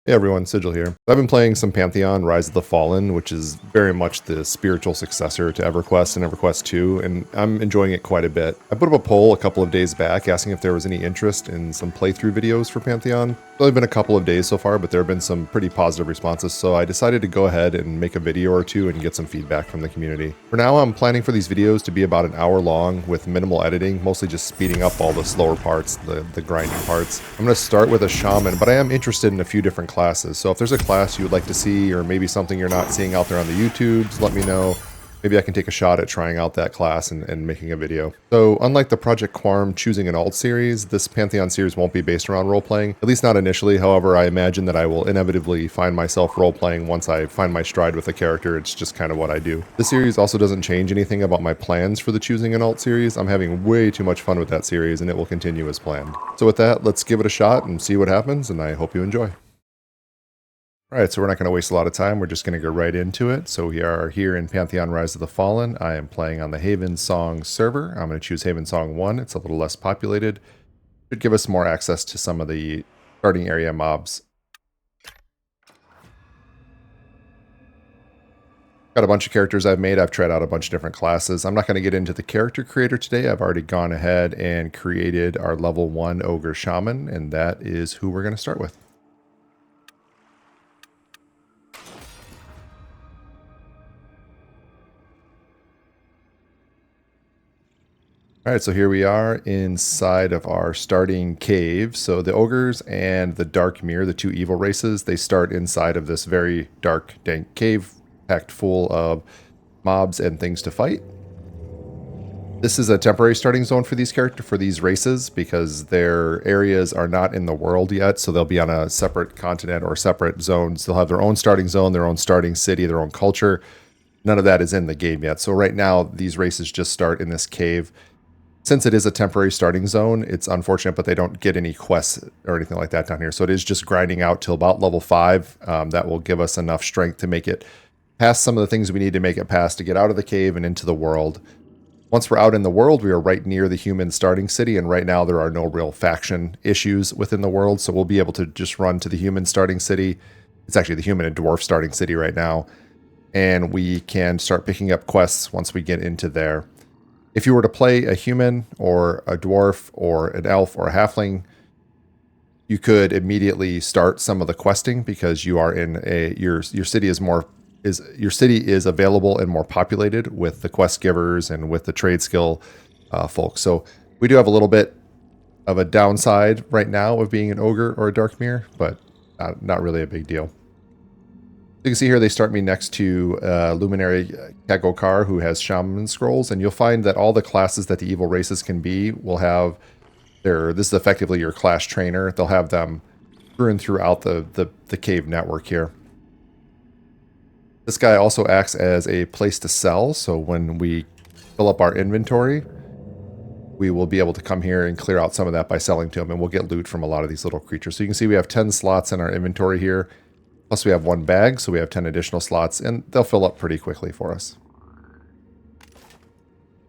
Hey everyone, Sigil here. I've been playing some Pantheon, Rise of the Fallen, which is very much the spiritual successor to EverQuest and EverQuest 2, and I'm enjoying it quite a bit. I put up a poll a couple of days back asking if there was any interest in some playthrough videos for Pantheon. It's only been a couple of days so far, but there have been some pretty positive responses, so I decided to go ahead and make a video or two and get some feedback from the community. For now, I'm planning for these videos to be about an hour long with minimal editing, mostly just speeding up all the slower parts, the grinding parts. I'm going to start with a Shaman, but I am interested in a few different classes, so if there's a class you would like to see or maybe something you're not seeing out there on the YouTubes, let me know. Maybe I can take a shot at trying out that class and making a video. So unlike the Project Quarm choosing an alt series, this Pantheon series won't be based around role-playing, at least not initially. However, I imagine that I will inevitably find myself role-playing once I find my stride with a character. It's just kind of what I do. This series also doesn't change anything about my plans for the choosing an alt series. I'm having way too much fun with that series and it will continue as planned. So with that, let's give it a shot and see what happens, and I hope you enjoy. Alright, so we're not going to waste a lot of time. We're just going to go right into it. So we are here in Pantheon Rise of the Fallen. I am playing on the Haven Song server. I'm going to choose Haven Song 1. It's a little less populated. Should give us more access to some of the starting area mobs. Got a bunch of characters I've made. I've tried out a bunch of different classes. I'm not going to get into the character creator today. I've already gone ahead and created our level 1 Ogre Shaman, and that is who we're going to start with. Alright, so here we are inside of our starting cave. So the ogres and the dark mirror, the two evil races, they start inside of this very dark, dank cave packed full of mobs and things to fight. This is a temporary starting zone for these races because their areas are not in the world yet, so they'll be on a separate continent or separate zones. They'll have their own starting zone, their own starting city, their own culture. None of that is in the game yet. So right now, these races just start in this cave. Since it is a temporary starting zone, it's unfortunate, but they don't get any quests or anything like that down here. So it is just grinding out till about level 5. That will give us enough strength to make it past some of the things we need to make it past to get out of the cave and into the world. Once we're out in the world, we are right near the human starting city, and right now there are no real faction issues within the world, so we'll be able to just run to the human starting city. It's actually the human and dwarf starting city right now, and we can start picking up quests once we get into there. If you were to play a human or a dwarf or an elf or a halfling, you could immediately start some of the questing because you are in your city is available and more populated with the quest givers and with the trade skill folks. So we do have a little bit of a downside right now of being an ogre or a dark mirror, but not really a big deal. You can see here they start me next to Luminary Kagokar, who has Shaman Scrolls, and you'll find that all the classes that the evil races can be will have this is effectively your class trainer. They'll have them through and throughout the cave network here. This guy also acts as a place to sell, so when we fill up our inventory, we will be able to come here and clear out some of that by selling to him, and we'll get loot from a lot of these little creatures. So you can see we have 10 slots in our inventory here. Plus we have 1 bag, so we have 10 additional slots, and they'll fill up pretty quickly for us.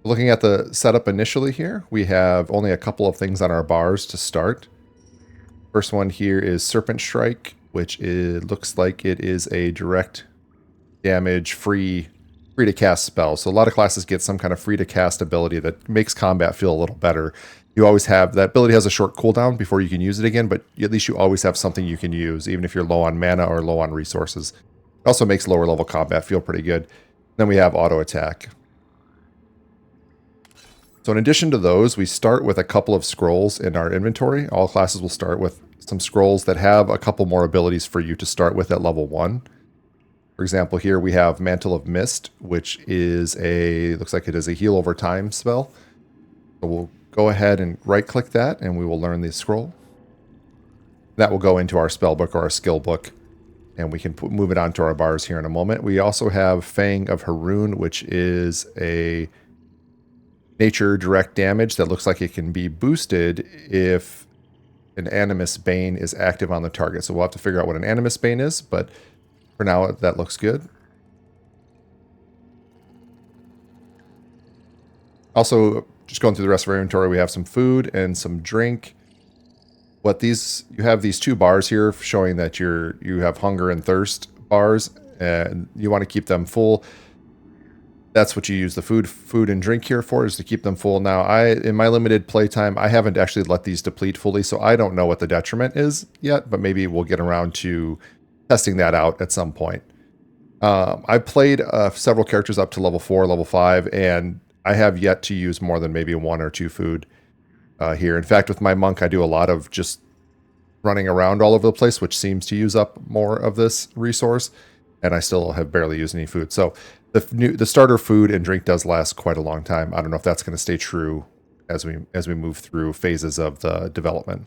Looking at the setup initially here, we have only a couple of things on our bars to start. First one here is Serpent Strike, which looks like it is a direct damage, free to cast spell. So a lot of classes get some kind of free to cast ability that makes combat feel a little better. You always have, that ability has a short cooldown before you can use it again, but at least you always have something you can use, even if you're low on mana or low on resources. It also makes lower level combat feel pretty good. Then we have auto attack. So in addition to those, we start with a couple of scrolls in our inventory. All classes will start with some scrolls that have a couple more abilities for you to start with at level 1. For example, here we have Mantle of Mist, which is looks like it is a heal over time spell. So we'll go ahead and right-click that, and we will learn the scroll. That will go into our spell book or our skill book, and we can move it onto our bars here in a moment. We also have Fang of Haroon, which is a nature direct damage that looks like it can be boosted if an Animus Bane is active on the target. So we'll have to figure out what an Animus Bane is, but for now, that looks good. Also, just going through the rest of our inventory, we have some food and some drink. what these, you have these two bars here showing that you have hunger and thirst bars, and you want to keep them full. That's what you use the food and drink here for, is to keep them full. Now, in my limited playtime, I haven't actually let these deplete fully, so I don't know what the detriment is yet, but maybe we'll get around to testing that out at some point. I've played several characters up to level 4, level 5, and I have yet to use more than maybe 1 or 2 food here. In fact, with my monk, I do a lot of just running around all over the place, which seems to use up more of this resource, and I still have barely used any food. So the starter food and drink does last quite a long time. I don't know if that's going to stay true as we move through phases of the development.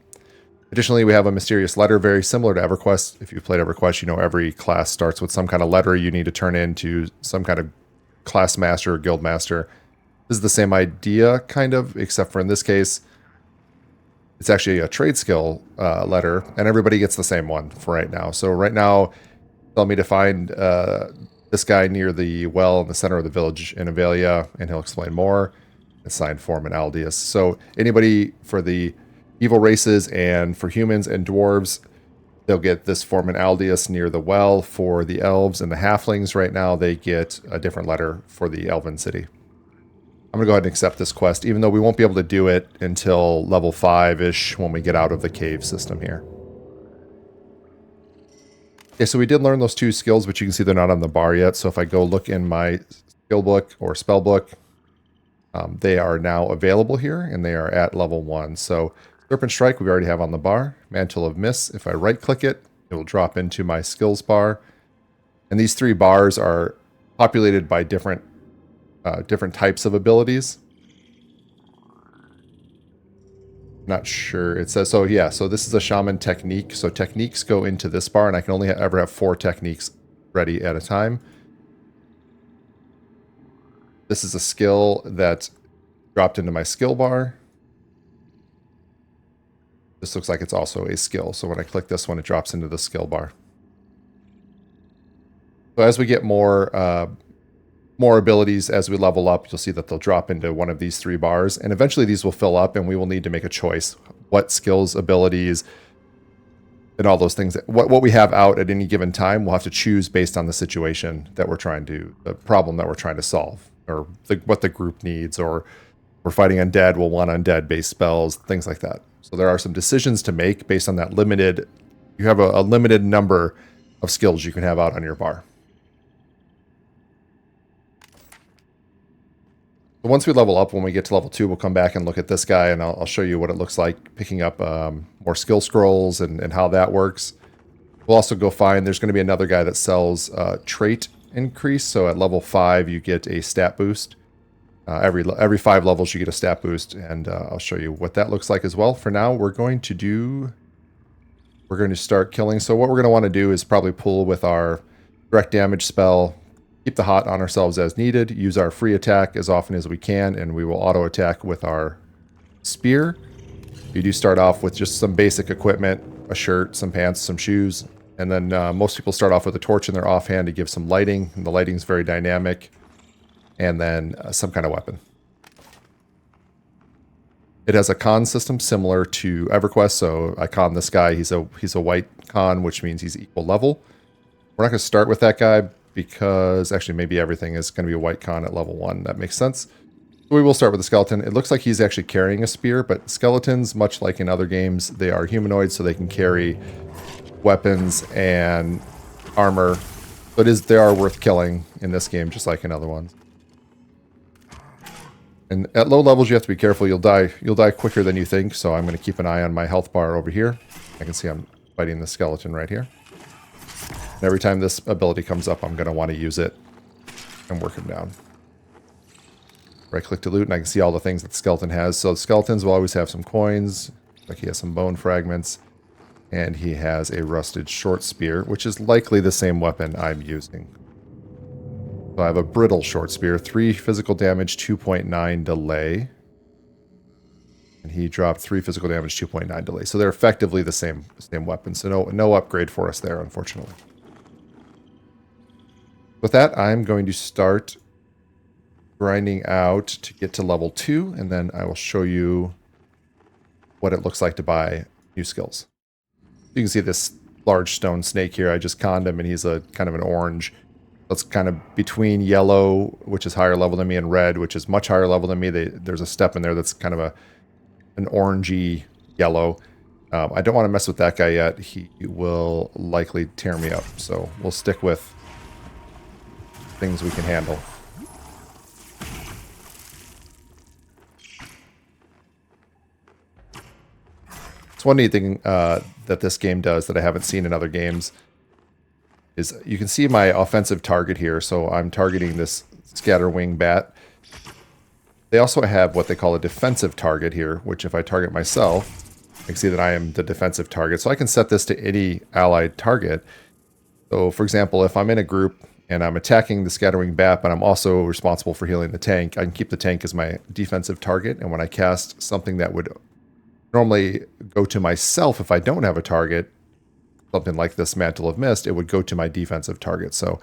Additionally, we have a mysterious letter, very similar to EverQuest. If you've played EverQuest, you know every class starts with some kind of letter you need to turn in to some kind of class master or guild master. This is the same idea, kind of, except for in this case, it's actually a trade skill letter, and everybody gets the same one for right now. So right now, tell me to find this guy near the well in the center of the village in Avelia, and he'll explain more. It's signed Foreman Aldius. So anybody for the evil races and for humans and dwarves, they'll get this Foreman Aldius near the well. For the elves and the halflings right now, they get a different letter for the elven city. I'm going to go ahead and accept this quest, even though we won't be able to do it until level 5-ish when we get out of the cave system here. Okay, so we did learn those 2 skills, but you can see they're not on the bar yet. So if I go look in my skill book or spell book, they are now available here, and they are at level 1. So Serpent Strike, we already have on the bar. Mantle of Mist, if I right-click it, it will drop into my skills bar. And these 3 bars are populated by different types of abilities. Not sure. It says, so yeah, so this is a shaman technique. So techniques go into this bar, and I can only ever have 4 techniques ready at a time. This is a skill that dropped into my skill bar. This looks like it's also a skill. So when I click this one, it drops into the skill bar. So as we get more abilities, as we level up, you'll see that they'll drop into one of these 3 bars. And eventually these will fill up, and we will need to make a choice. What skills, abilities, and all those things. What we have out at any given time, we'll have to choose based on the situation that we're trying to, the problem that we're trying to solve, or what the group needs, or we're fighting undead, we'll want undead-based spells, things like that. So there are some decisions to make based on that limited, you have a limited number of skills you can have out on your bar. So once we level up, when we get to level 2, we'll come back and look at this guy, and I'll show you what it looks like picking up more skill scrolls and how that works. We'll also go find, there's going to be another guy that sells trait increase. So at level 5, you get a stat boost. Every 5 levels, you get a stat boost, and I'll show you what that looks like as well. For now, we're going to start killing. So what we're going to want to do is probably pull with our direct damage spell, keep the hot on ourselves as needed, use our free attack as often as we can, and we will auto attack with our spear. You do start off with just some basic equipment, a shirt, some pants, some shoes, and then most people start off with a torch in their offhand to give some lighting, and the lighting is very dynamic, and then some kind of weapon. It has a con system similar to EverQuest, so I con this guy. He's a white con, which means he's equal level. We're not going to start with that guy because actually maybe everything is going to be a white con at level 1. That makes sense. So we will start with the skeleton. It looks like he's actually carrying a spear, but skeletons, much like in other games, they are humanoids, so they can carry weapons and armor. But they are worth killing in this game, just like in other ones. And at low levels, you have to be careful. You'll die quicker than you think, so I'm going to keep an eye on my health bar over here. I can see I'm fighting the skeleton right here. And every time this ability comes up, I'm going to want to use it and work him down. Right-click to loot, and I can see all the things that the skeleton has. So the skeletons will always have some coins, like he has some bone fragments, and he has a rusted short spear, which is likely the same weapon I'm using. So I have a brittle short spear, 3 physical damage, 2.9 delay. And he dropped 3 physical damage, 2.9 delay. So they're effectively the same weapon. So no upgrade for us there, unfortunately. With that, I'm going to start grinding out to get to level 2, and then I will show you what it looks like to buy new skills. You can see this large stone snake here. I just conned him, and he's a kind of an orange. That's kind of between yellow, which is higher level than me, and red, which is much higher level than me. There's a step in there that's kind of an orangey yellow. I don't want to mess with that guy yet. He will likely tear me up. So we'll stick with things we can handle. So one neat thing that this game does that I haven't seen in other games is you can see my offensive target here. So I'm targeting this scatterwing bat. They also have what they call a defensive target here, which if I target myself, I can see that I am the defensive target. So I can set this to any allied target. So for example, if I'm in a group and I'm attacking the scattering bat, but I'm also responsible for healing the tank, I can keep the tank as my defensive target. And when I cast something that would normally go to myself if I don't have a target, something like this Mantle of Mist, it would go to my defensive target. So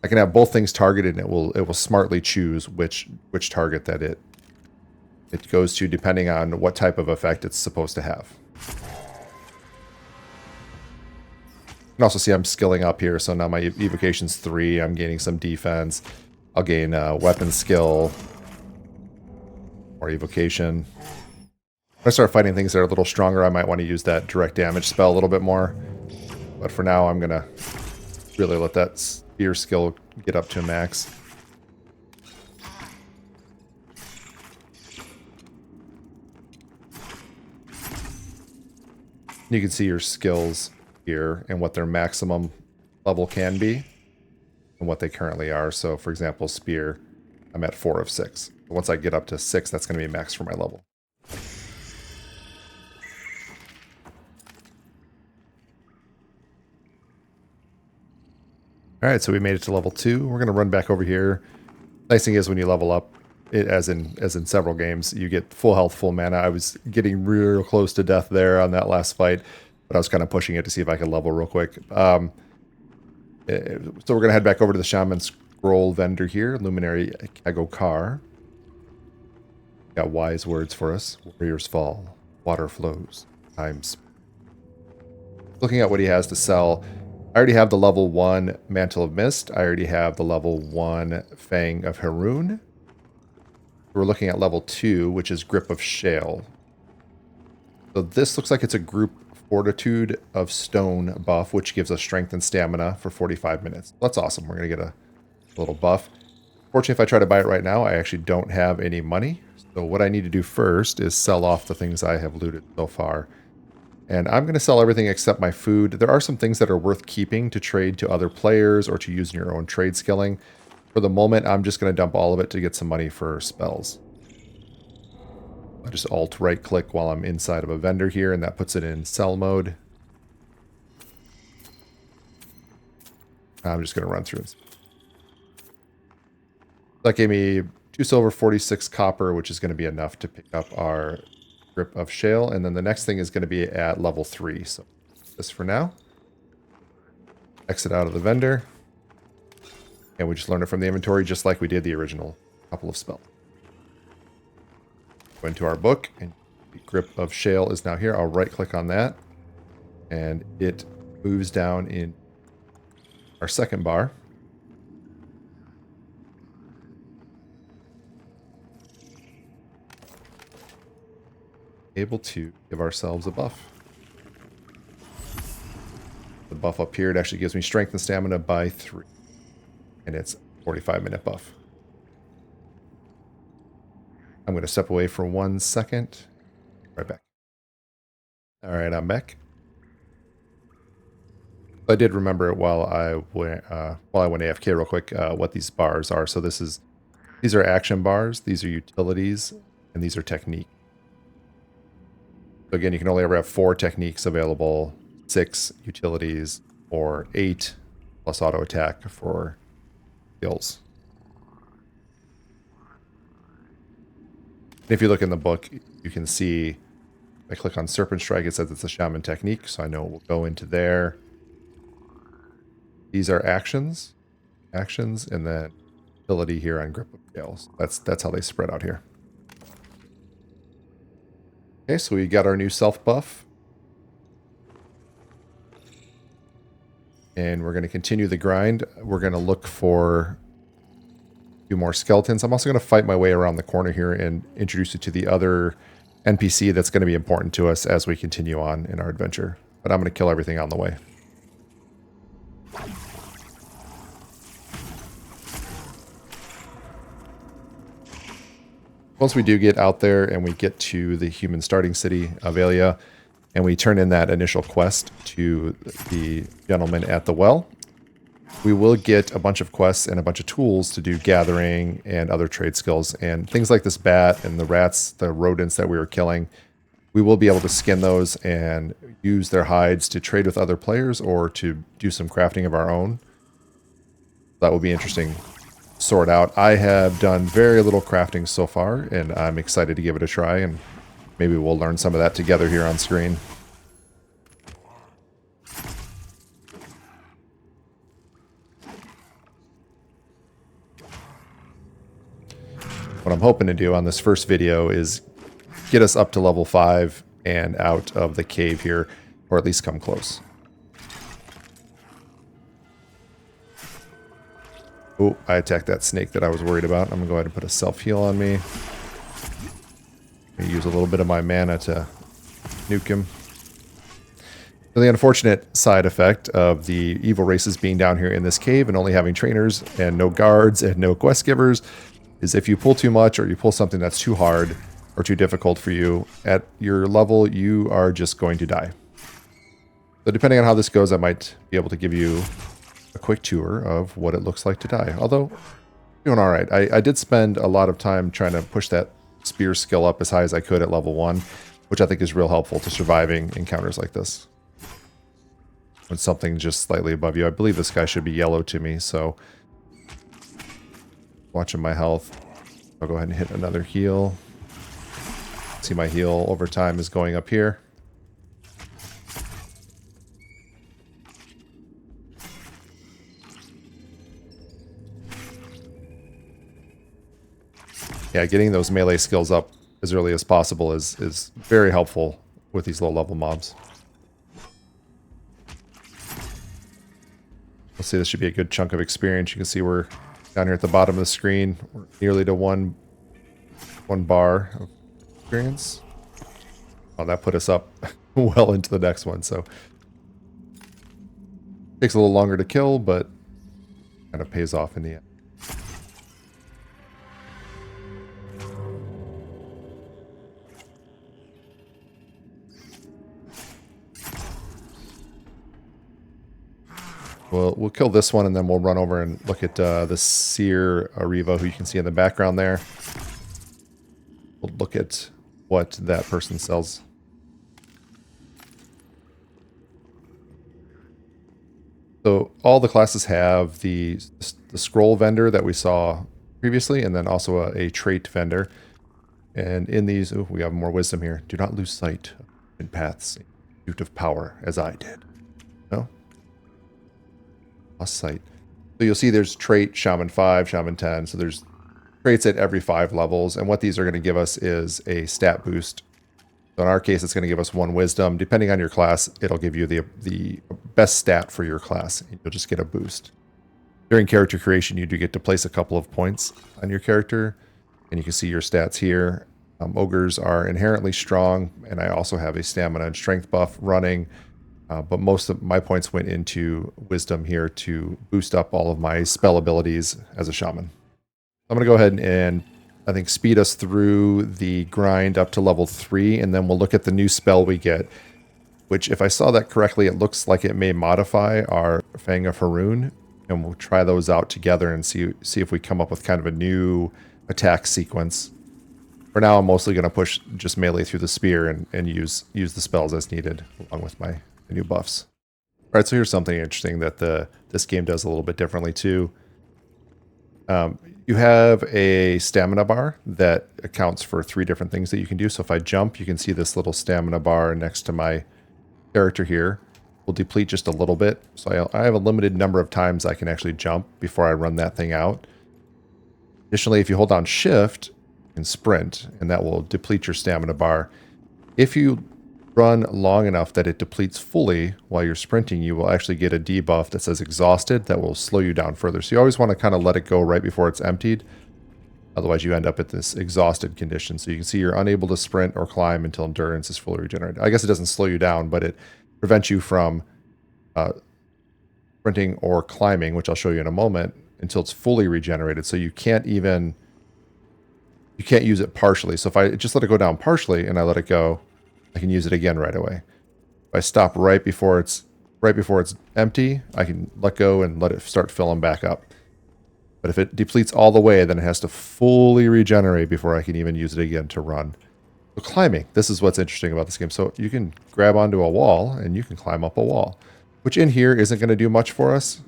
I can have both things targeted, and it will smartly choose which target that it goes to depending on what type of effect it's supposed to have. You can also see I'm skilling up here, so now my evocation's 3. I'm gaining some defense. I'll gain weapon skill or evocation. When I start fighting things that are a little stronger, I might want to use that direct damage spell a little bit more. But for now, I'm going to really let that spear skill get up to max. You can see your skills here and what their maximum level can be and what they currently are. So for example, spear, I'm at 4 of 6. Once I get up to 6, that's going to be max for my level. Alright, so we made it to level 2. We're going to run back over here. Nice thing is when you level up, as in several games, you get full health, full mana. I was getting real close to death there on that last fight, but I was kind of pushing it to see if I could level real quick. So we're going to head back over to the Shaman Scroll vendor here, Luminary Kagokar. Got wise words for us. Warriors fall, water flows, times. Looking at what he has to sell, I already have the level 1 Mantle of Mist. I already have the level 1 Fang of Haroon. We're looking at level 2, which is Grip of Shale. So this looks like it's a group Fortitude of Stone buff, which gives us strength and stamina for 45 minutes. That's awesome. We're going to get a little buff. Fortunately, if I try to buy it right now, I actually don't have any money. So what I need to do first is sell off the things I have looted so far. And I'm going to sell everything except my food. There are some things that are worth keeping to trade to other players or to use in your own trade skilling. For the moment, I'm just going to dump all of it to get some money for spells. I just alt right click while I'm inside of a vendor here, and that puts it in sell mode. I'm just going to run through it. That gave me 2 silver, 46 copper, which is going to be enough to pick up our Grip of Shale, and then the next thing is going to be at level 3. So this for now. Exit out of the vendor. And we just learn it from the inventory just like we did the original couple of spells. Go into our book, and the Grip of Shale is now here. I'll right click on that, and it moves down in our second bar. Able to give ourselves a buff. The buff up here, it actually gives me strength and stamina by 3. And it's a 45-minute buff. I'm going to step away for 1 second. Right back. Alright, I'm back. I did remember it while I went AFK real quick what these bars are. So these are action bars, these are utilities, and these are technique. So again, you can only ever have 4 techniques available, 6 utilities, or 8 plus auto attack for skills. If you look in the book, you can see, if I click on Serpent Strike, it says it's a Shaman technique, so I know it will go into there. These are actions, and then ability here on Grip of Shale. That's how they spread out here. Okay, so we got our new self buff. And we're going to continue the grind. We're going to look for a few more skeletons. I'm also going to fight my way around the corner here and introduce you to the other NPC that's going to be important to us as we continue on in our adventure. But I'm going to kill everything on the way. Once we do get out there and we get to the human starting city of Aelia, and we turn in that initial quest to the gentleman at the well, we will get a bunch of quests and a bunch of tools to do gathering and other trade skills. And things like this bat and the rats, the rodents that we were killing, we will be able to skin those and use their hides to trade with other players or to do some crafting of our own. That will be interesting. Sort out. I have done very little crafting so far, and I'm excited to give it a try, and maybe we'll learn some of that together here on screen. What I'm hoping to do on this first video is get us up to level 5 and out of the cave here, or at least come close. Oh, I attacked that snake that I was worried about. I'm going to go ahead and put a self-heal on me. Use a little bit of my mana to nuke him. So the unfortunate side effect of the evil races being down here in this cave and only having trainers and no guards and no quest givers is if you pull too much or you pull something that's too hard or too difficult for you, at your level, you are just going to die. So depending on how this goes, I might be able to give you a quick tour of what it looks like to die. Although, doing all right. I did spend a lot of time trying to push that spear skill up as high as I could at level 1, which I think is real helpful to surviving encounters like this. When something's just slightly above you. I believe this guy should be yellow to me, so watching my health. I'll go ahead and hit another heal. See, my heal over time is going up here. Yeah, getting those melee skills up as early as possible is very helpful with these low-level mobs. Let's see, this should be a good chunk of experience. You can see we're down here at the bottom of the screen. We're nearly to one bar of experience. Oh, that put us up well into the next one, so takes a little longer to kill, but kind of pays off in the end. We'll kill this one, and then we'll run over and look at the Seer Ariva, who you can see in the background there. We'll look at what that person sells. So all the classes have the scroll vendor that we saw previously, and then also a trait vendor. And in these, we have more wisdom here. Do not lose sight in paths in pursuit of power, as I did. No? Lost sight. So you'll see there's trait Shaman 5, Shaman 10. So there's traits at every 5 levels. And what these are going to give us is a stat boost. So in our case, it's going to give us 1 wisdom. Depending on your class, it'll give you the best stat for your class. You'll just get a boost. During character creation, you do get to place a couple of points on your character. And you can see your stats here. Ogres are inherently strong. And I also have a stamina and strength buff running. But most of my points went into wisdom here to boost up all of my spell abilities as a shaman. I'm going to go ahead and I think speed us through the grind up to level 3, and then we'll look at the new spell we get, which, if I saw that correctly, it looks like it may modify our Fang of Haroon, and we'll try those out together and see if we come up with kind of a new attack sequence. For now, I'm mostly going to push just melee through the spear and use the spells as needed, along with my new buffs. All right, so here's something interesting that this game does a little bit differently too. You have a stamina bar that accounts for 3 different things that you can do. So if I jump, you can see this little stamina bar next to my character here will deplete just a little bit. So I have a limited number of times I can actually jump before I run that thing out. Additionally, if you hold down shift, you can sprint, and that will deplete your stamina bar. If you run long enough that it depletes fully while you're sprinting, you will actually get a debuff that says exhausted that will slow you down further. So you always want to kind of let it go right before it's emptied. Otherwise, you end up at this exhausted condition. So you can see you're unable to sprint or climb until endurance is fully regenerated. I guess it doesn't slow you down, but it prevents you from sprinting or climbing, which I'll show you in a moment, until it's fully regenerated. So you can't use it partially. So if I just let it go down partially and I let it go, I can use it again right away. If I stop right before it's empty, I can let go and let it start filling back up. But if it depletes all the way, then it has to fully regenerate before I can even use it again to run. So climbing, this is what's interesting about this game. So you can grab onto a wall and you can climb up a wall, which in here isn't going to do much for us.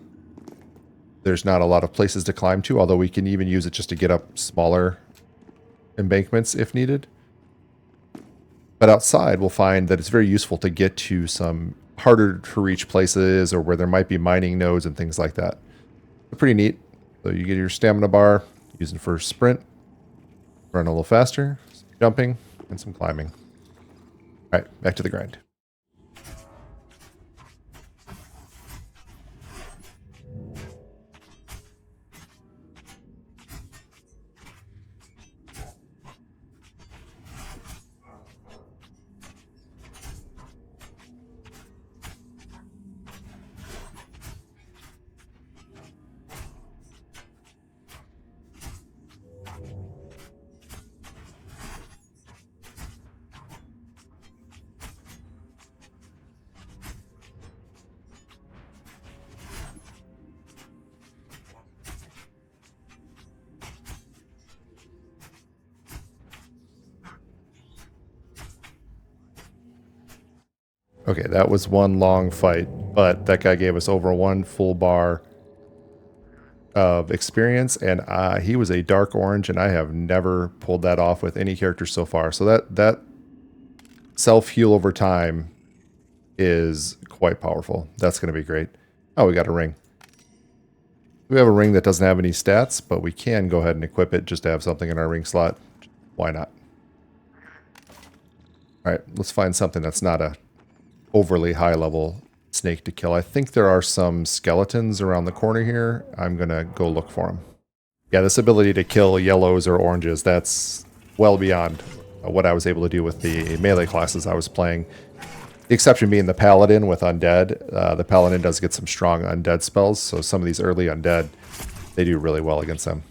There's not a lot of places to climb to, although we can even use it just to get up smaller embankments if needed. But outside, we'll find that it's very useful to get to some harder to reach places or where there might be mining nodes and things like that. They're pretty neat. So you get your stamina bar, using for sprint, run a little faster, some jumping, and some climbing. All right, back to the grind. Okay, that was one long fight, but that guy gave us over one full bar of experience, and he was a dark orange, and I have never pulled that off with any character so far. So that self-heal over time is quite powerful. That's going to be great. Oh, we got a ring. We have a ring that doesn't have any stats, but we can go ahead and equip it just to have something in our ring slot. Why not? All right, let's find something that's not a overly high level snake to kill. I think there are some skeletons around the corner here. I'm gonna go look for them. Yeah, this ability to kill yellows or oranges, that's well beyond what I was able to do with the melee classes I was playing. The exception being the paladin with undead. The paladin does get some strong undead spells, so some of these early undead, they do really well against them.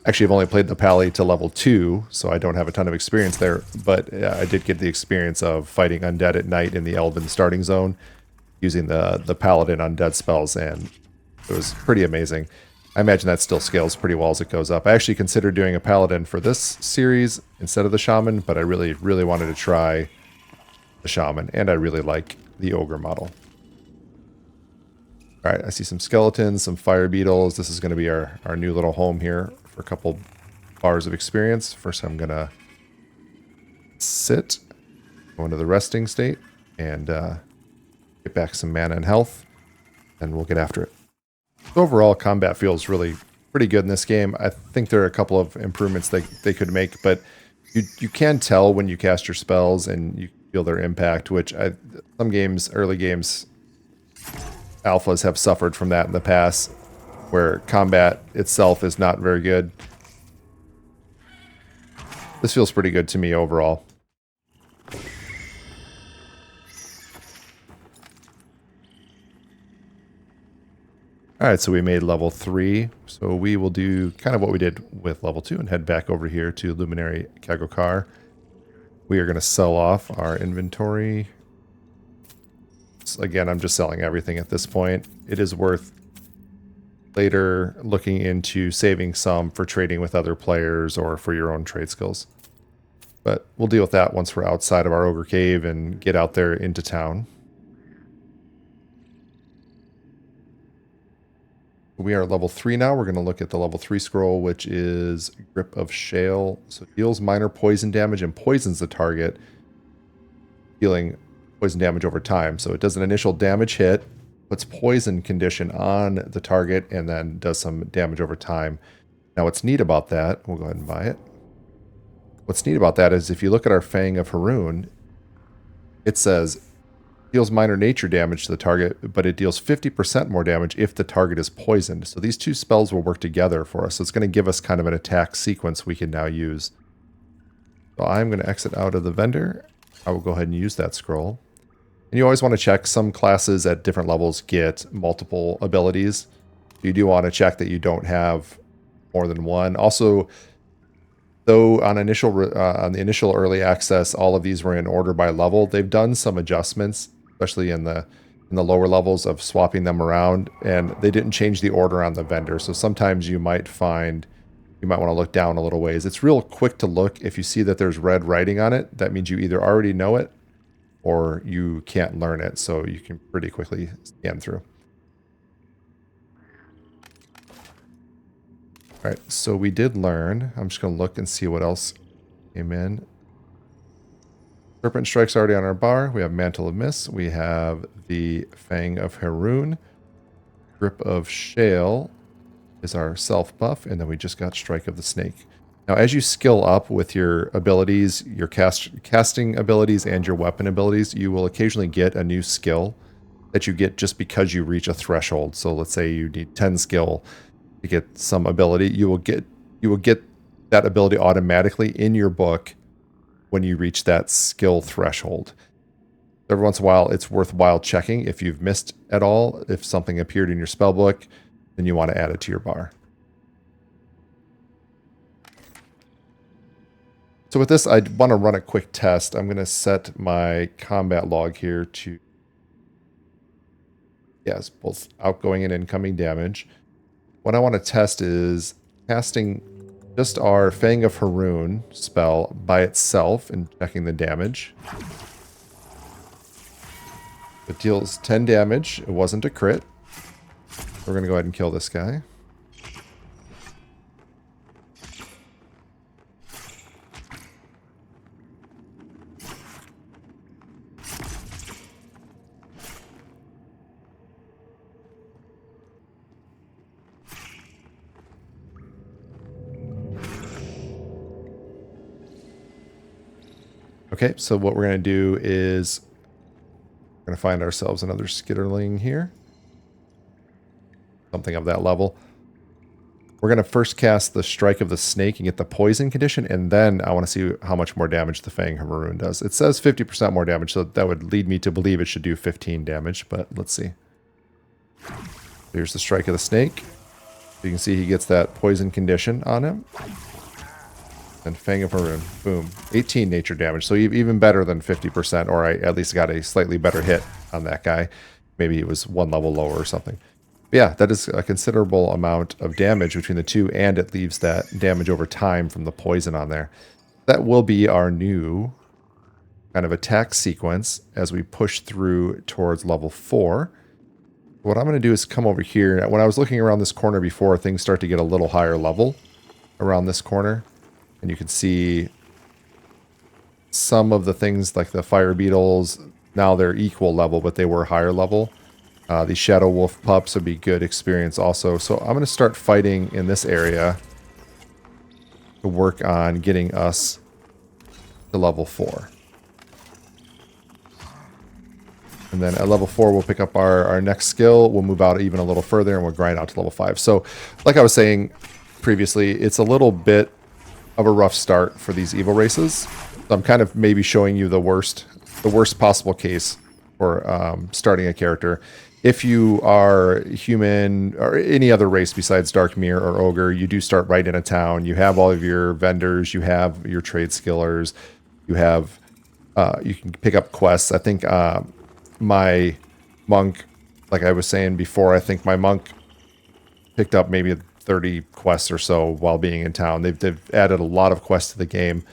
Actually, I've only played the Pally to level 2, so I don't have a ton of experience there, but I did get the experience of fighting undead at night in the Elven starting zone using the Paladin undead spells, and it was pretty amazing. I imagine that still scales pretty well as it goes up. I actually considered doing a Paladin for this series instead of the Shaman, but I really, really wanted to try the Shaman, and I really like the Ogre model. All right, I see some skeletons, some fire beetles. This is going to be our new little home here. For a couple bars of experience. First, I'm gonna sit, go into the resting state, and get back some mana and health, and we'll get after it. Overall, combat feels really pretty good in this game. I think there are a couple of improvements they could make, but you can tell when you cast your spells and you feel their impact, which some games, early games, alphas have suffered from that in the past, where combat itself is not very good. This feels pretty good to me overall. Alright, so we made level 3. So we will do kind of what we did with level 2 and head back over here to Luminary Kagokar. We are going to sell off our inventory. So again, I'm just selling everything at this point. It is worth later looking into saving some for trading with other players or for your own trade skills. But we'll deal with that once we're outside of our Ogre Cave and get out there into town. We are level 3 now. We're going to look at the level 3 scroll, which is Grip of Shale. So it deals minor poison damage and poisons the target, dealing poison damage over time. So it does an initial damage hit, puts poison condition on the target, and then does some damage over time. Now what's neat about that, we'll go ahead and buy it. What's neat about that is if you look at our Fang of Haroon, it says deals minor nature damage to the target, but it deals 50% more damage if the target is poisoned. So these two spells will work together for us. So it's going to give us kind of an attack sequence we can now use. So I'm going to exit out of the vendor. I will go ahead and use that scroll. And you always want to check, some classes at different levels get multiple abilities. You do want to check that you don't have more than one. Also, though on the initial early access, all of these were in order by level, they've done some adjustments, especially in the lower levels, of swapping them around, and they didn't change the order on the vendor. So sometimes you might want to look down a little ways. It's real quick to look. If you see that there's red writing on it, that means you either already know it or you can't learn it, so you can pretty quickly scan through. All right, so we did learn. I'm just going to look and see what else came in. Serpent Strike's already on our bar. We have Mantle of Mist. We have the Fang of Haroon. Grip of Shale is our self buff, and then we just got Strike of the Snake. Now, as you skill up with your abilities, your casting abilities and your weapon abilities, you will occasionally get a new skill that you get just because you reach a threshold. So let's say you need 10 skill to get some ability. You will get that ability automatically in your book when you reach that skill threshold. Every once in a while, it's worthwhile checking if you've missed at all. If something appeared in your spell book, then you want to add it to your bar. So with this, I want to run a quick test. I'm going to set my combat log here to, yes, both outgoing and incoming damage. What I want to test is casting just our Fang of Haroon spell by itself and checking the damage. It deals 10 damage. It wasn't a crit. We're going to go ahead and kill this guy. Okay, so what we're going to do is we're going to find ourselves another skitterling here. Something of that level. We're going to first cast the Strike of the Snake and get the poison condition, and then I want to see how much more damage the Fang of Haroon does. It says 50% more damage, so that would lead me to believe it should do 15 damage, but let's see. Here's the Strike of the Snake. You can see he gets that poison condition on him. And Fang of Haroon, boom, 18 nature damage. So even better than 50%, or I at least got a slightly better hit on that guy. Maybe he was one level lower or something. But yeah, that is a considerable amount of damage between the two, and it leaves that damage over time from the poison on there. That will be our new kind of attack sequence as we push through towards level 4. What I'm going to do is come over here. When I was looking around this corner before, things start to get a little higher level around this corner. And you can see some of the things like the fire beetles, now they're equal level, but they were higher level. These shadow wolf pups would be good experience also. So I'm going to start fighting in this area to work on getting us to level 4. And then at level 4, we'll pick up our next skill. We'll move out even a little further, and we'll grind out to level 5. So like I was saying previously, it's a little bit of a rough start for these evil races. So I'm kind of maybe showing you the worst possible case for starting a character. If you are human or any other race besides Darkmere or Ogre, you do start right in a town. You have all of your vendors, you have your trade skillers, you have you can pick up quests. I think my monk, like I was saying before, I think my monk picked up maybe 30 quests or so while being in town. They've added a lot of quests to the game,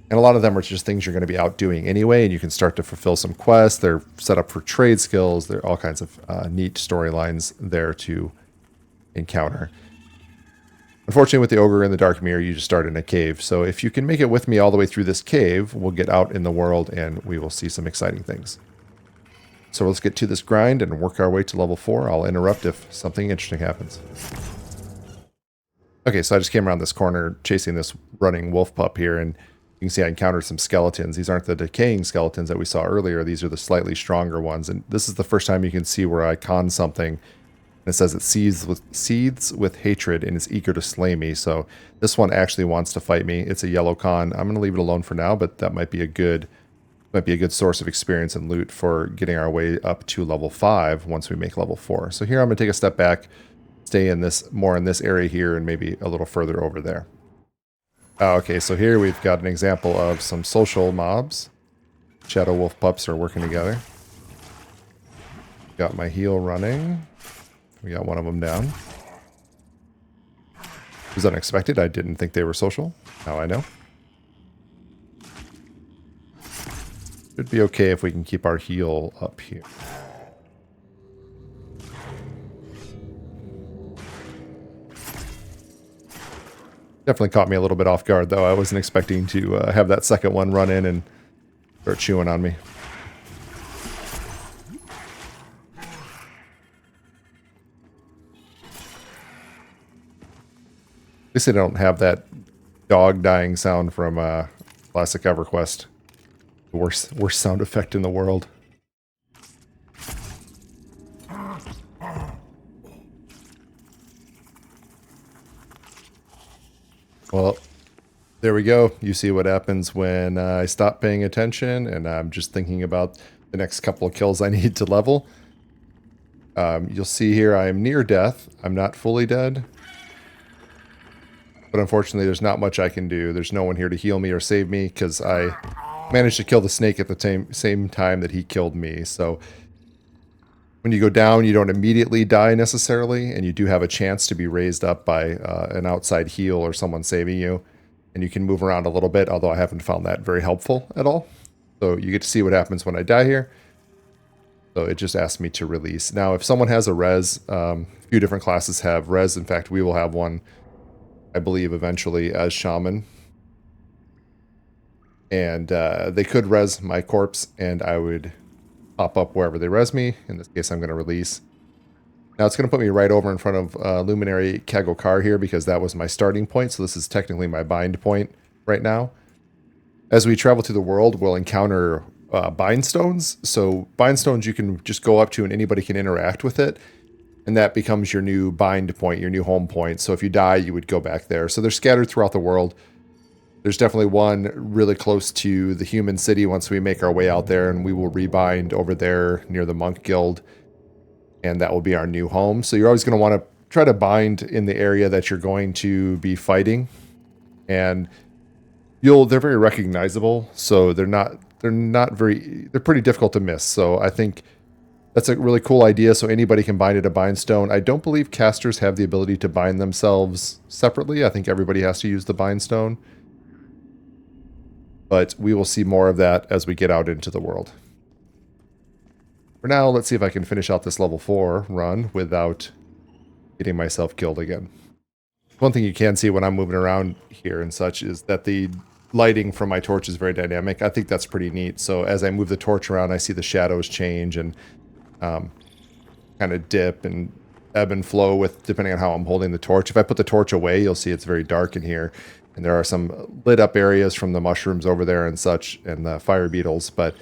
and a lot of them are just things you're going to be out doing anyway, and you can start to fulfill some quests. They're set up for trade skills. There are all kinds of neat storylines there to encounter. Unfortunately, with the Ogre and the Darkmere, you just start in a cave. So if you can make it with me all the way through this cave, we'll get out in the world and we will see some exciting things. So let's get to this grind and work our way to level 4. I'll interrupt if something interesting happens. Okay, so I just came around this corner chasing this running wolf pup here, and You can see I encountered some skeletons. These aren't the decaying skeletons that we saw earlier. These are the slightly stronger ones. And this is the first time you can see where I con something. And it says it seethes with hatred and is eager to slay me. So this one actually wants to fight me. It's a yellow con. I'm going to leave it alone for now, but that might be a good source of experience and loot for getting our way up to level 5 once we make level 4. So here I'm going to take a step back, stay in this more in this area here, and maybe a little further over there. Okay, so here we've got an example of some social mobs. Shadow Wolf pups are working together. Got my heal running. We got one of them down. It was unexpected. I didn't think they were social. Now I know. Should be okay if we can keep our heal up here. Definitely caught me a little bit off guard, though. I wasn't expecting to have that second one run in and start chewing on me. At least I don't have that dog dying sound from classic EverQuest. The worst sound effect in the world. Well, there we go. You see what happens when I stop paying attention and I'm just thinking about the next couple of kills I need to level. You'll see here I am near death. I'm not fully dead. But unfortunately, there's not much I can do. There's no one here to heal me or save me because I managed to kill the snake at the same time that he killed me. So when you go down, you don't immediately die necessarily, and you do have a chance to be raised up by an outside heal or someone saving you. And you can move around a little bit, although I haven't found that very helpful at all. So you get to see what happens when I die here. So it just asked me to release. Now, if someone has a res, a few different classes have res. In fact, we will have one, I believe, eventually as Shaman. And they could res my corpse, and I would pop up wherever they res me. In this case, I'm going to release. Now it's going to put me right over in front of Luminary Kagokar here because that was my starting point. So this is technically my bind point right now. As we travel through the world, we'll encounter bind stones. So bind stones you can just go up to and anybody can interact with it. And that becomes your new bind point, your new home point. So if you die, you would go back there. So they're scattered throughout the world. There's definitely one really close to the human city once we make our way out there, and we will rebind over there near the monk guild, and that will be our new home. So you're always going to want to try to bind in the area that you're going to be fighting, and they're very recognizable, so they're pretty difficult to miss. So I think that's a really cool idea, so anybody can bind at a bind stone. I don't believe casters have the ability to bind themselves separately. I think everybody has to use the bind stone. But we will see more of that as we get out into the world. For now, let's see if I can finish out this level 4 run without getting myself killed again. One thing you can see when I'm moving around here and such is that the lighting from my torch is very dynamic. I think that's pretty neat. So as I move the torch around, I see the shadows change and kind of dip and ebb and flow depending on how I'm holding the torch. If I put the torch away, you'll see it's very dark in here. And there are some lit up areas from the mushrooms over there and such, and the fire beetles, but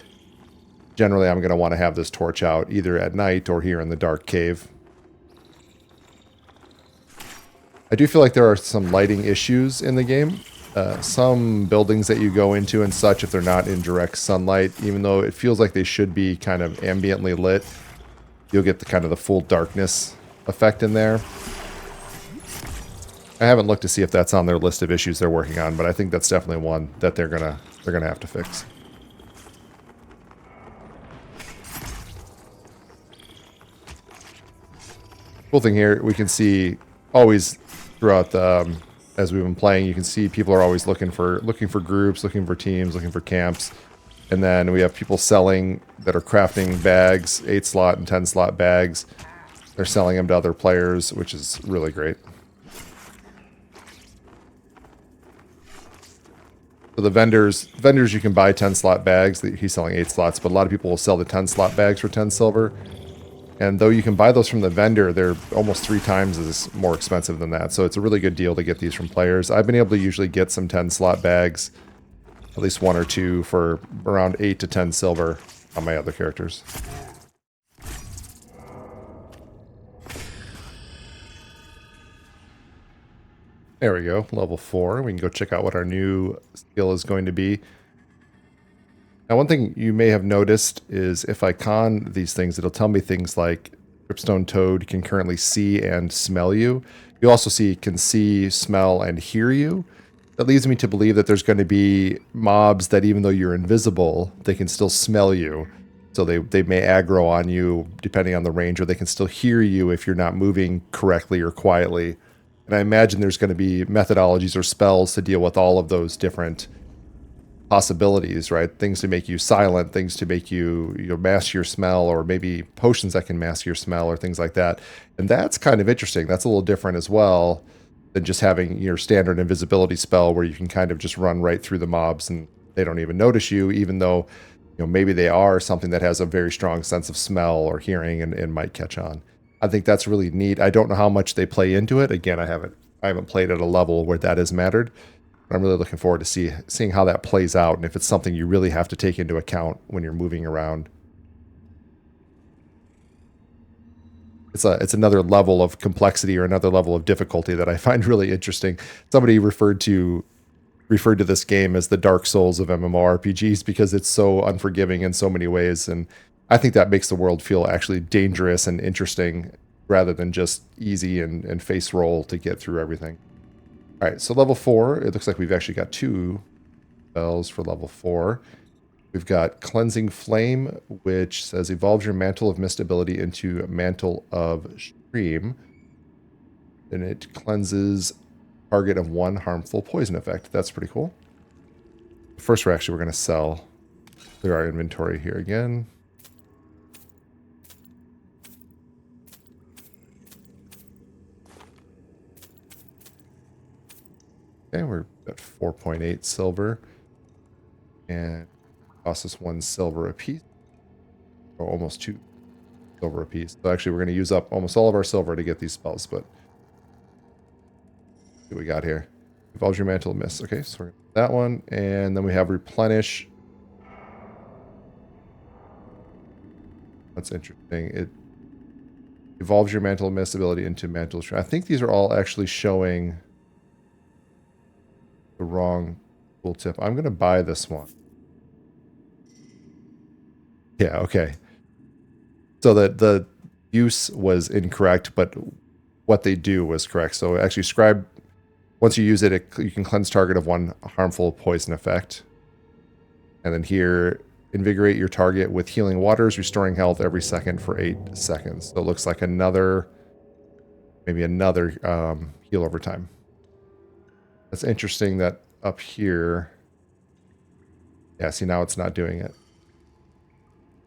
generally I'm going to want to have this torch out either at night or here in the dark cave. I do feel like there are some lighting issues in the game. Some buildings that you go into and such, if they're not in direct sunlight, even though it feels like they should be kind of ambiently lit, you'll get the kind of the full darkness effect in there. I haven't looked to see if that's on their list of issues they're working on, but I think that's definitely one that they're gonna have to fix. Cool thing here, we can see always throughout the as we've been playing, you can see people are always looking for groups, looking for teams, looking for camps, and then we have people selling that are crafting bags, 8-slot and 10-slot bags. They're selling them to other players, which is really great. So the vendors you can buy 10-slot bags. He's selling 8 slots, but a lot of people will sell the 10-slot bags for 10 silver. And though you can buy those from the vendor, they're almost 3 times as more expensive than that. So it's a really good deal to get these from players. I've been able to usually get some 10-slot bags at least 1 or 2 for around 8 to 10 silver on my other characters. There we go, level 4. We can go check out what our new skill is going to be. Now, one thing you may have noticed is if I con these things, it'll tell me things like Dripstone Toad can currently see and smell you. You also can see, smell, and hear you. That leads me to believe that there's going to be mobs that even though you're invisible, they can still smell you. So they may aggro on you depending on the range, or they can still hear you if you're not moving correctly or quietly. And I imagine there's going to be methodologies or spells to deal with all of those different possibilities, right? Things to make you silent, things to make you mask your smell, or maybe potions that can mask your smell or things like that. And that's kind of interesting. That's a little different as well than just having your standard invisibility spell where you can kind of just run right through the mobs and they don't even notice you, even though maybe they are something that has a very strong sense of smell or hearing and might catch on. I think that's really neat. I don't know how much they play into it. Again, I haven't played at a level where that has mattered. I'm really looking forward to seeing how that plays out and if it's something you really have to take into account when you're moving around. It's another level of complexity or another level of difficulty that I find really interesting. Somebody referred to this game as the Dark Souls of MMORPGs because it's so unforgiving in so many ways, and I think that makes the world feel actually dangerous and interesting rather than just easy and face roll to get through everything. All right, so level 4, it looks like we've actually got 2 spells for level 4. We've got Cleansing Flame, which says evolves your Mantle of Mist ability into Mantle of Stream. And it cleanses target of 1 harmful poison effect. That's pretty cool. First, we're going to clear our inventory here again. Okay, we're at 4.8 silver. And costs us 1 silver a piece. Or almost 2 silver a piece. So actually, we're going to use up almost all of our silver to get these spells, but see what we got here. Evolves your Mantle of Mist. Okay, so we're going to do that one. And then we have Replenish. That's interesting. It evolves your Mantle of Mist ability into Mantle of Stream. I think these are all actually showing the wrong tooltip. I'm going to buy this one. Yeah, okay. So the use was incorrect, but what they do was correct. So actually, Scribe, once you use it, you can cleanse target of 1 harmful poison effect. And then here, invigorate your target with healing waters, restoring health every second for 8 seconds. So it looks like maybe another heal over time. That's interesting that up here, yeah, see now it's not doing it.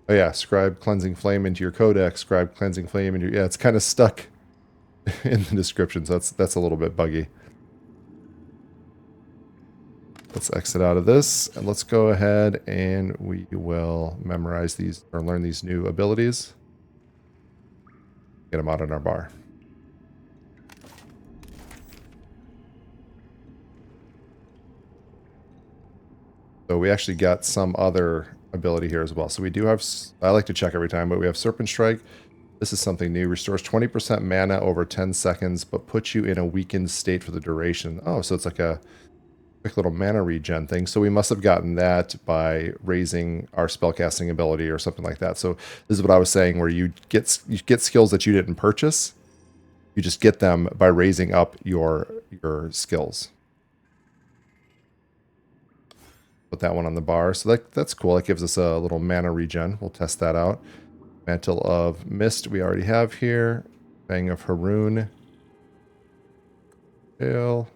Oh yeah, Scribe Cleansing Flame into your Codex, Scribe Cleansing Flame into yeah, it's kind of stuck in the description, so that's a little bit buggy. Let's exit out of this, and let's go ahead and we will memorize these, or learn these new abilities. Get them out in our bar. So we actually got some other ability here as well. So we do have, I like to check every time, but we have Serpent Strike. This is something new. Restores 20% mana over 10 seconds, but puts you in a weakened state for the duration. Oh, so it's like a quick little mana regen thing. So we must have gotten that by raising our spellcasting ability or something like that. So this is what I was saying, where you get skills that you didn't purchase. You just get them by raising up your skills. Put that one on the bar. So that's cool. That gives us a little mana regen. We'll test that out. Mantle of Mist we already have here. Fang of Haroon. Tail.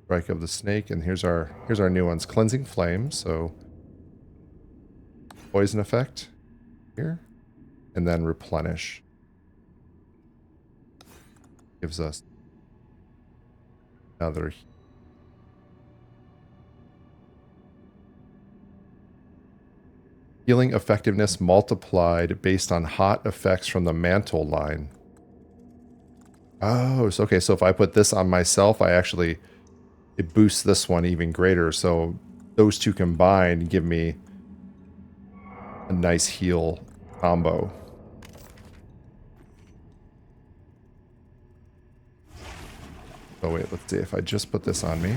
Strike of the Snake. And here's our new ones. Cleansing Flame. So poison effect here. And then Replenish. Gives us another healing effectiveness multiplied based on hot effects from the mantle line. Oh, so okay. So if I put this on myself, it boosts this one even greater. So those two combined give me a nice heal combo. Oh wait, let's see if I just put this on me.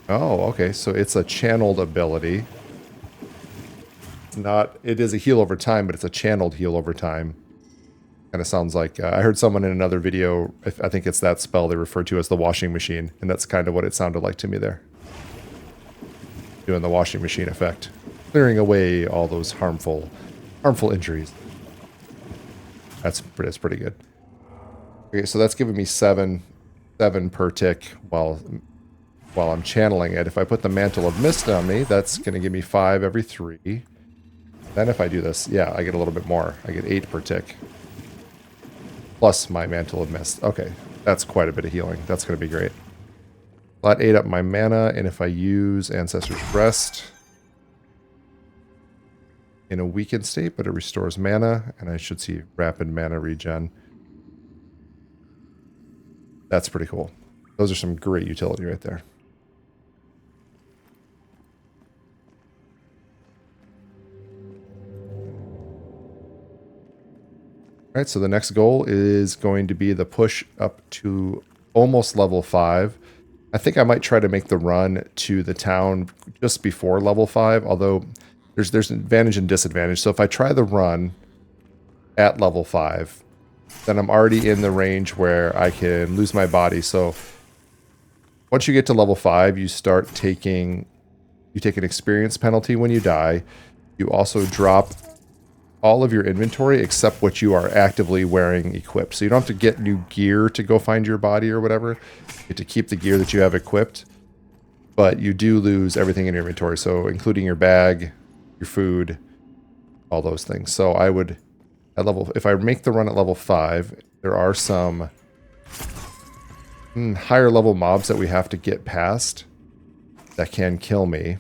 Oh, okay, so it's a channeled ability. It's not, it is a heal over time, but it's a channeled heal over time. Kind of sounds like, I heard someone in another video, I think it's that spell they refer to as the washing machine, and that's kind of what it sounded like to me there. Doing the washing machine effect. Clearing away all those harmful injuries. That's pretty good. Okay, so that's giving me 7 per tick while I'm channeling it. If I put the Mantle of Mist on me, that's going to give me 5 every 3. Then if I do this, yeah, I get a little bit more. I get 8 per tick. Plus my Mantle of Mist. Okay, that's quite a bit of healing. That's going to be great. Let 8 up my mana, and if I use Ancestor's Rest in a weakened state, but it restores mana, and I should see rapid mana regen. That's pretty cool. Those are some great utility right there. All right, so the next goal is going to be the push up to almost level 5. I think I might try to make the run to the town just before level 5, although there's an advantage and disadvantage. So if I try the run at level 5, then I'm already in the range where I can lose my body. So once you get to level 5, you take an experience penalty when you die. You also drop all of your inventory except what you are actively wearing equipped. So you don't have to get new gear to go find your body or whatever. You get to keep the gear that you have equipped, but you do lose everything in your inventory. So including your bag, your food, all those things. So I would, if I make the run at level 5, there are some higher level mobs that we have to get past that can kill me.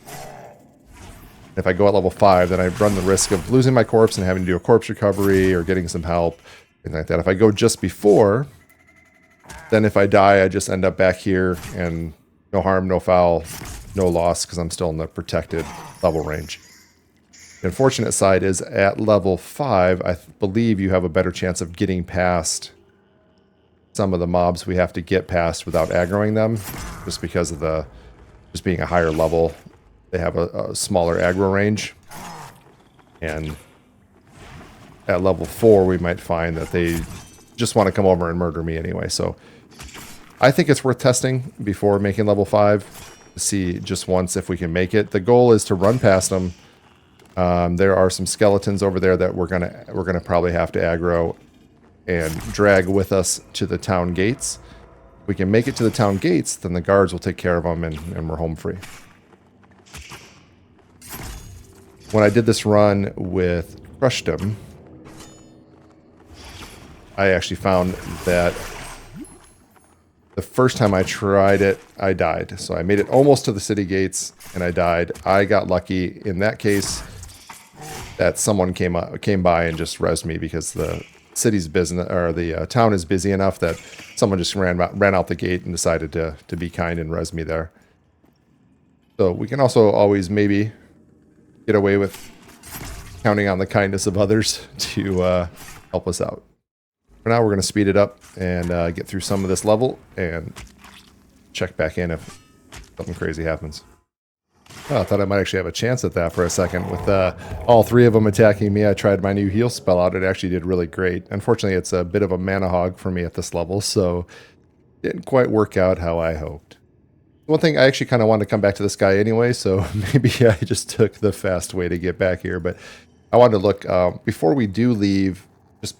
If I go at level 5, then I run the risk of losing my corpse and having to do a corpse recovery or getting some help, things like that. If I go just before, then if I die, I just end up back here and no harm, no foul, no loss because I'm still in the protected level range. The unfortunate side is at level 5, I believe you have a better chance of getting past some of the mobs we have to get past without aggroing them, just because of just being a higher level. They have a smaller aggro range, and at level 4 we might find that they just want to come over and murder me anyway. So I think it's worth testing before making level 5 to see just once if we can make it. The goal is to run past them. There are some skeletons over there that we're gonna probably have to aggro and drag with us to the town gates. If we can make it to the town gates, then the guards will take care of them and we're home free. When I did this run with Crushdom, I actually found that the first time I tried it, I died. So I made it almost to the city gates and I died. I got lucky in that case that someone came by and just rezzed me because the city's business, or the town is busy enough that someone just ran out the gate and decided to be kind and res me there. So we can also always maybe get away with counting on the kindness of others to help us out. For now, we're going to speed it up and get through some of this level and check back in if something crazy happens. Oh, I thought I might actually have a chance at that for a second. With all 3 of them attacking me, I tried my new heal spell out. It actually did really great. Unfortunately, it's a bit of a mana hog for me at this level, so it didn't quite work out how I hoped. One thing, I actually kind of wanted to come back to this guy anyway, so maybe I just took the fast way to get back here. But I wanted to look, before we do leave,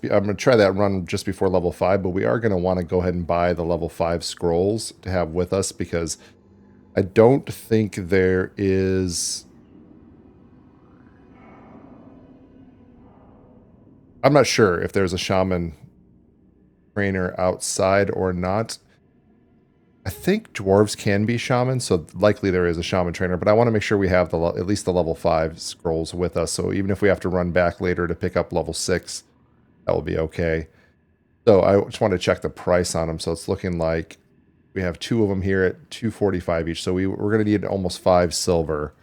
I'm going to try that run just before level 5, but we are going to want to go ahead and buy the level 5 scrolls to have with us, because I don't think there is... I'm not sure if there's a shaman trainer outside or not. I think dwarves can be shamans, so likely there is a shaman trainer, but I want to make sure we have at least the level 5 scrolls with us, so even if we have to run back later to pick up level 6, that will be okay. So I just want to check the price on them, so it's looking like We have 2 of them here at 245 each. So we're going to need almost 5 silver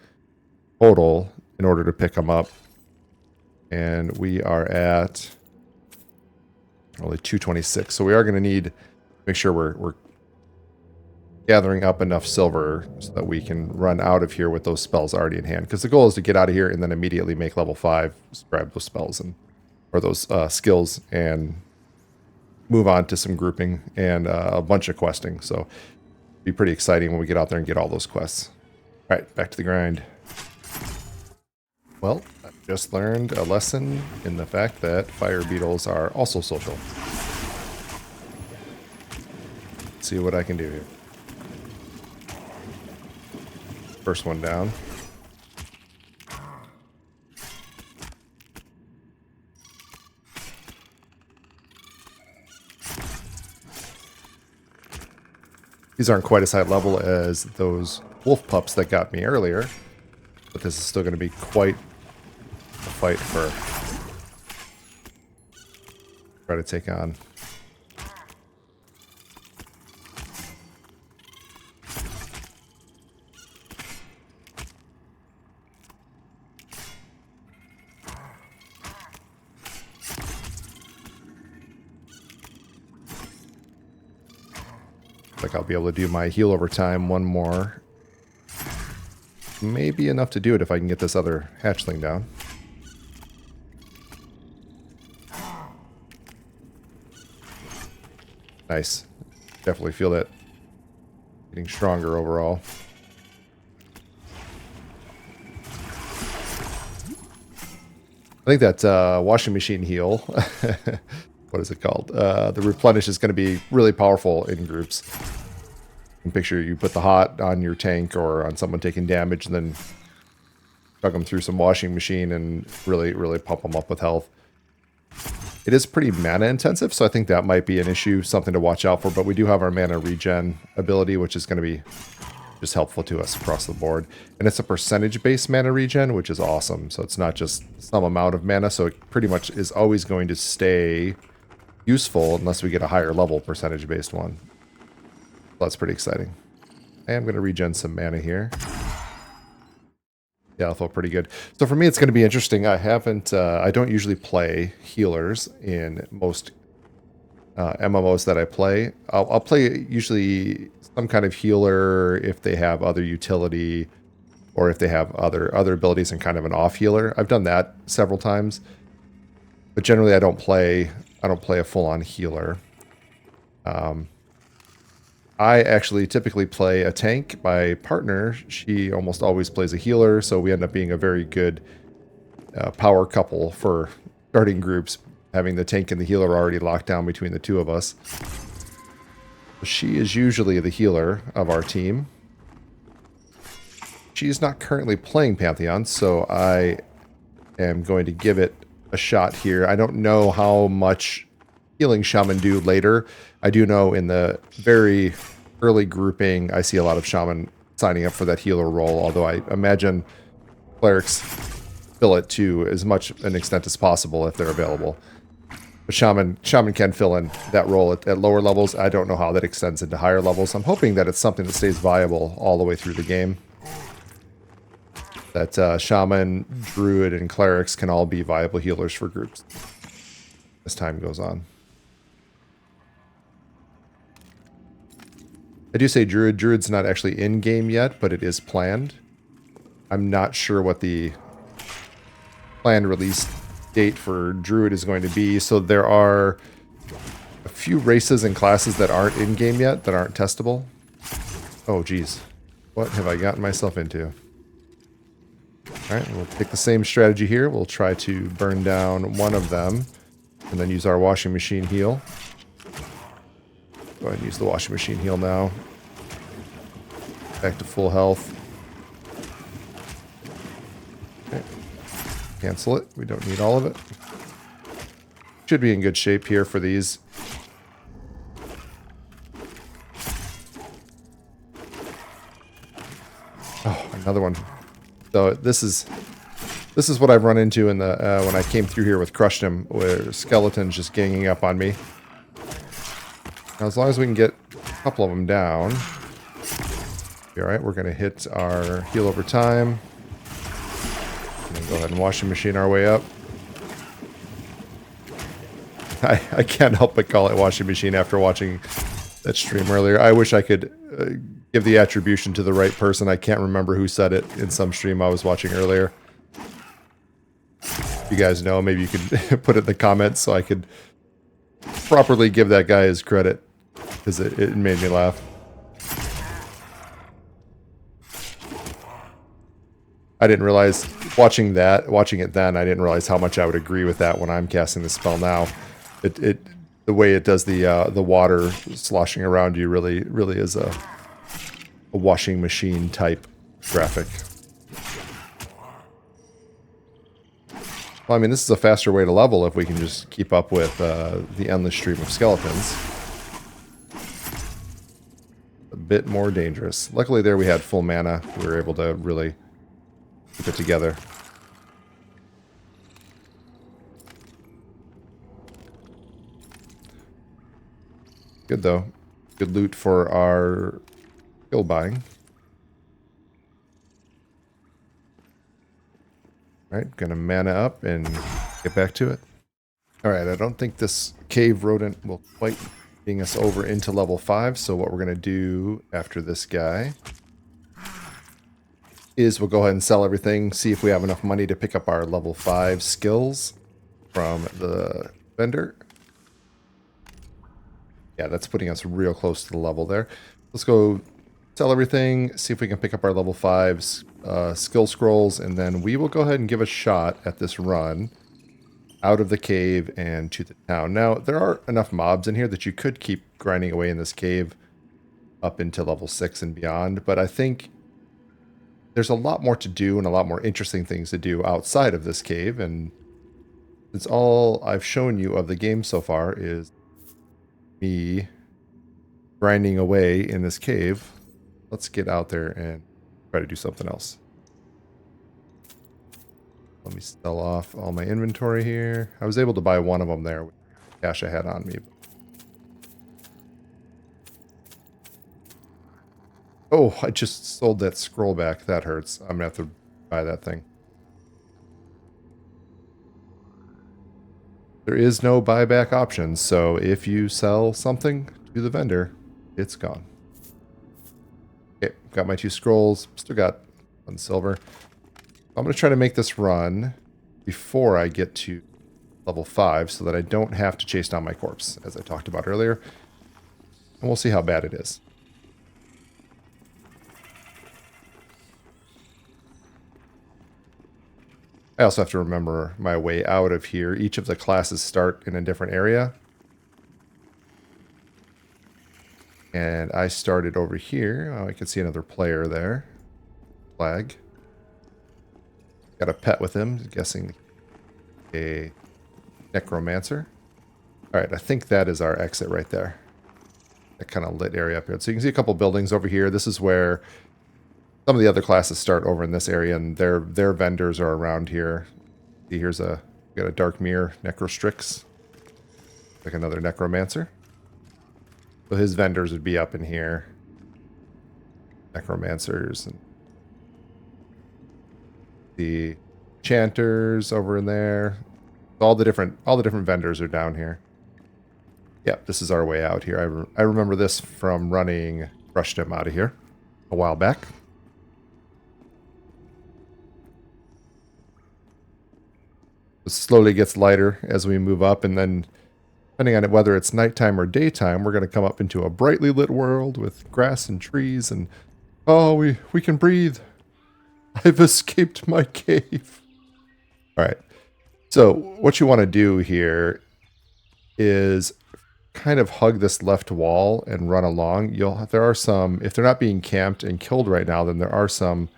total in order to pick them up. And we are at only 226. So we are going to need to make sure we're gathering up enough silver so that we can run out of here with those spells already in hand. Because the goal is to get out of here and then immediately make level 5, grab those spells or those skills and move on to some grouping and a bunch of questing. So it'll be pretty exciting when we get out there and get all those quests. All right, back to the grind. Well, I've just learned a lesson in the fact that fire beetles are also social. Let's see what I can do here. First one down. These aren't quite as high level as those wolf pups that got me earlier, but this is still going to be quite a fight for try to take on. Like I'll be able to do my heal over time one more. Maybe enough to do it if I can get this other hatchling down. Nice. Definitely feel that getting stronger overall. I think that washing machine heal, what is it called? The replenish is going to be really powerful in groups. You can picture you put the hot on your tank or on someone taking damage and then chug them through some washing machine and really, really pump them up with health. It is pretty mana intensive, so I think that might be an issue, something to watch out for, but we do have our mana regen ability, which is going to be just helpful to us across the board. And it's a percentage-based mana regen, which is awesome. So it's not just some amount of mana, so it pretty much is always going to stay useful unless we get a higher level percentage-based one. That's pretty exciting. And I'm going to regen some mana here. Yeah, I feel pretty good. So for me, it's going to be interesting. I don't usually play healers in most MMOs that I play. I'll play usually some kind of healer if they have other utility or if they have other abilities and kind of an off healer. I've done that several times, but generally I don't play a full-on healer. I actually typically play a tank. My partner, she almost always plays a healer, so we end up being a very good power couple for starting groups, having the tank and the healer already locked down between the two of us. She is usually the healer of our team. She's not currently playing Pantheon, so I am going to give it a shot here. I don't know how much healing shaman do later. I do know in the very early grouping, I see a lot of shaman signing up for that healer role, although I imagine clerics fill it to as much an extent as possible if they're available. But shaman can fill in that role at lower levels. I don't know how that extends into higher levels. I'm hoping that it's something that stays viable all the way through the game. That shaman, druid, and clerics can all be viable healers for groups as time goes on. I do say druid. Druid's not actually in-game yet, but it is planned. I'm not sure what the planned release date for druid is going to be, so there are a few races and classes that aren't in-game yet, that aren't testable. Oh, geez. What have I gotten myself into? Alright, we'll take the same strategy here. We'll try to burn down one of them, and then use our washing machine heal. Go ahead and use the washing machine heal now. Back to full health. Okay. Cancel it. We don't need all of it. Should be in good shape here for these. Oh, another one. So this is what I've run into in the when I came through here with Crushed Him, where skeletons just ganging up on me. Now, as long as we can get couple of them down. Alright, we're going to hit our heal over time. And then go ahead and washing machine our way up. I can't help but call it washing machine after watching that stream earlier. I wish I could give the attribution to the right person. I can't remember who said it in some stream I was watching earlier. If you guys know, maybe you could put it in the comments so I could properly give that guy his credit, because it made me laugh. I didn't realize, watching it then, I didn't realize how much I would agree with that when I'm casting the spell now. The way it does the water sloshing around you really is a washing machine type graphic. Well, I mean, this is a faster way to level if we can just keep up with the endless stream of skeletons. A bit more dangerous. Luckily there we had full mana. We were able to really keep it together. Good though. Good loot for our skill buying. Alright, gonna mana up and get back to it. Alright, I don't think this cave rodent will quite bring us over into level 5, so what we're gonna do after this guy is we'll go ahead and sell everything, see if we have enough money to pick up our level 5 skills from the vendor. Yeah, that's putting us real close to the level there. Let's go sell everything, see if we can pick up our level 5 skill scrolls, and then we will go ahead and give a shot at this run out of the cave and to the town. Now, there are enough mobs in here that you could keep grinding away in this cave up into level 6 and beyond, but I think there's a lot more to do and a lot more interesting things to do outside of this cave, and since all I've shown you of the game so far is me grinding away in this cave, let's get out there and try to do something else. Let me sell off all my inventory here. I was able to buy one of them there with the cash I had on me. Oh, I just sold that scroll back. That hurts. I'm gonna have to buy that thing. There is no buyback option, so if you sell something to the vendor, it's gone. Okay, got my 2 scrolls. Still got 1 silver. I'm going to try to make this run before I get to level 5 so that I don't have to chase down my corpse, as I talked about earlier. And we'll see how bad it is. I also have to remember my way out of here. Each of the classes start in a different area. And I started over here. Oh, I can see another player there. Flag. Got a pet with him, guessing a necromancer. Alright, I think that is our exit right there. That kind of lit area up here. So you can see a couple buildings over here. This is where some of the other classes start over in this area, and their vendors are around here. See, here's got a Dark Mirror Necrostrix. Like another necromancer. So his vendors would be up in here. Necromancers and the enchanters over in there. All the different vendors are down here. Yep, this is our way out here. I remember this from running Rushdom out of here a while back. It slowly gets lighter as we move up, and then depending on whether it's nighttime or daytime, we're going to come up into a brightly lit world with grass and trees, and oh, we can breathe. I've escaped my cave. All right. So what you want to do here is kind of hug this left wall and run along. There are some, if they're not being camped and killed right now, then there are some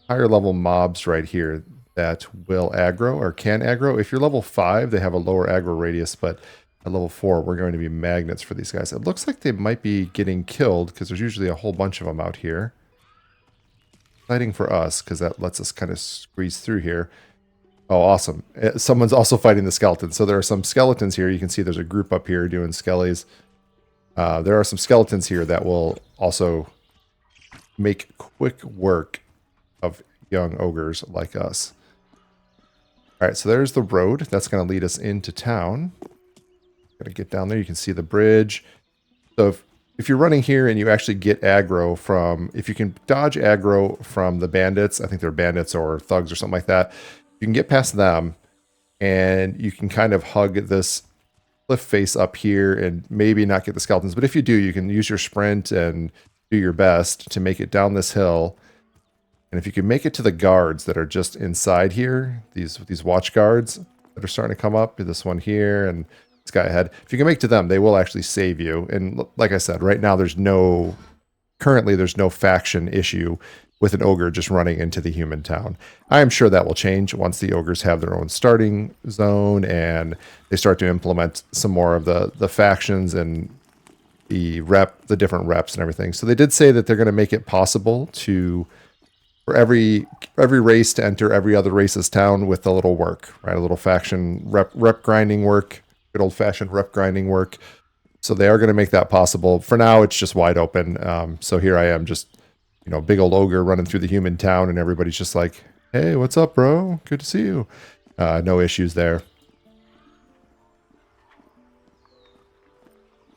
higher level mobs right here that will aggro or can aggro. If you're level 5, they have a lower aggro radius, but at level 4, we're going to be magnets for these guys. It looks like they might be getting killed because there's usually a whole bunch of them out here. Exciting for us because that lets us kind of squeeze through here. Oh, awesome. Someone's also fighting the skeletons. So there are some skeletons here. You can see there's a group up here doing skellies. There are some skeletons here that will also make quick work of young ogres like us. All right, so there's the road. That's going to lead us into town. Got to get down there. You can see the bridge. So if you're running here and you actually get aggro from, if you can dodge aggro from the bandits, I think they're bandits or thugs or something like that, you can get past them and you can kind of hug this cliff face up here and maybe not get the skeletons. But if you do, you can use your sprint and do your best to make it down this hill. And if you can make it to the guards that are just inside here, these watch guards that are starting to come up, this one here and this guy ahead, if you can make it to them, they will actually save you. And like I said, right now currently there's no faction issue with an ogre just running into the human town. I am sure that will change once the ogres have their own starting zone and they start to implement some more of the factions and the different reps and everything. So they did say that they're going to make it possible for every race to enter every other race's town with a little work, right? A little faction rep grinding work, good old fashioned rep grinding work. So they are going to make that possible. For now, it's just wide open. So here I am, just big old ogre running through the human town, and everybody's just like, "Hey, what's up, bro? Good to see you." No issues there.